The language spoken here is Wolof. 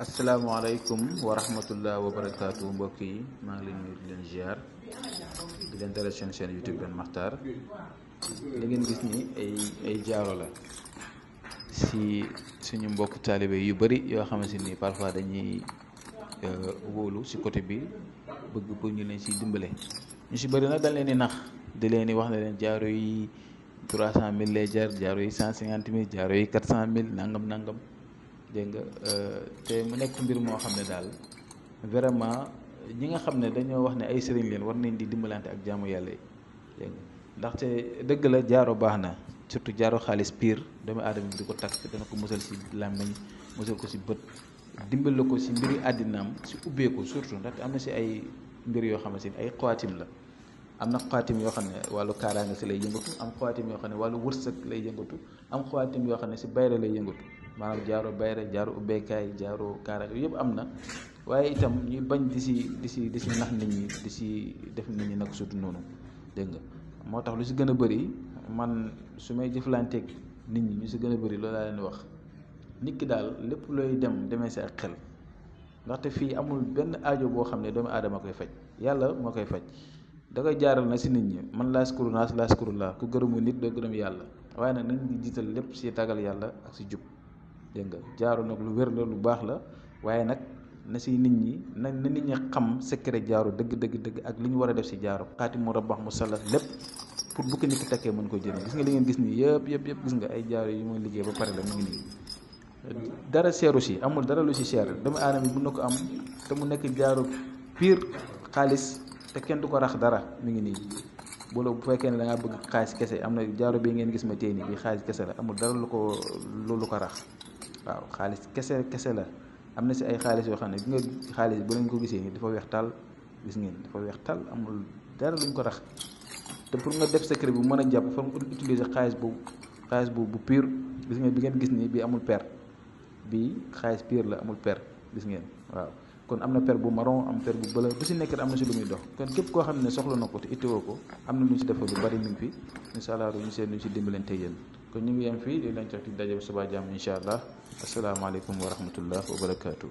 asalaamaaleykum wa rahmatullah wa barakaatu mbokk yi maa ngi leen nuyu di leen ziar di leen dalal seen chaîne YouTube Ben Makhtar. li ngeen gis ni ay jaaro la si suñu mbokk taalibe yu bari yoo xamante ni parfois dañuy wóolu si côté bi bëgg pour ñu leen si dimbale. ñu si bëri nag dañ leen di nax di leen di wax ne leen jaaro yi 300 000 lay jar, jaaro yi 150 000, jaaro yi 400 000 nangam dégg nga te mu nekk mbir moo xam ne daal vraiment ñi nga xam ne dañoo wax ne ay sëriñ leen war nañ di dimbalante ak jaamu yàlla yi dégg nga ndaxte dëgg la jaaro baax na, surtout jaaro xaalis pire doomu aadama bi di ko takk dana ko musal si làmmiñ, musal ko si bët, dimbal ko si mbiri àddinaam si ubbeeku surtout ndaxte am na si ay mbir yoo xamante ni ay xawaatim la. am na xawaatim yoo xam ne wàllu kaaraange si lay yëngatu, am xawaatim yoo xam ne wàllu wërsëg lay yëngatu, am xawaatim yoo xam ne si bayre lay yëngatu, maanaam jaaro bayre, jaaro ubbeekaay, jaaro kaaraange yëpp am na. waaye itam ñuy bañ di si nax nit ñi, di si def nit ñi nag surtout noonu dégg nga. moo tax lu si gën a bëri man su may jëflanteeg nit ñi ñu si gën a bëri loolu laa leen wax, nit ki daal lépp looy demee si ak xel, ndaxte fii amul benn aajo boo xam ne doomu aadama koy faj, yàlla moo koy faj. da koy jaaral na si nit ñi, man laa skuru naas laa skuru laa, ku gërëmu nit doo gërëm yàlla. waaye nag nañ di jiital lépp si tagal yàlla ak si jub dégg nga. jaaro nag lu wér la, lu baax la, waaye nag na si nit ñi na nit ñi xam secret jaaro dëgg ak li ñu war a def si jaaro xaatim mu rabax mu salas lépp pour bu ko nit ki takkee mën ko jëriñ. gis nga li ngeen gis nii yëpp gis nga ay jaaro yi mooy liggéey ba pare la mu ngi nii, dara seeru si, amul dara lu si seer. doomu aadama bi mën na ko am te mu nekk jaaro pire xaalis te kenn du ko rax dara. mi ngi nii bu fekkee ne da ngaa bëgg xaalis kese, am na jaaro bi ngeen gis ma téye nii bi xaalis kese la, amul dara lu ko rax. waaw xaalis kese la. am na si ay xaalis yoo xam ne bi nga xaalis bu leen ko gisee nii dafa weex tàll, gis ngeen dafa weex tàll, amul dara luñ ko rax. te pour nga def secret bu mën a jàpp foog nga utiliser xaalis bu pur. gis ngeen bi ngeen gis nii bi amul per, bi xaalis pur la, amul per, gis ngeen. waaw kon am na per bu marron, am per bu bëla, bu si nekk am na si lu muy dox. kon képp koo xam ne soxla na ko te itteewoo ko, am na lu ñu si defal lu bari mi ngi fi incha allah ñu seen lu ñu si dimbalante yéen. kon ñu ngi yem fii di leen jox di daje ba suba jàmm incha allah. asalaamaaleykum wa rahmatullah wa barakaatu.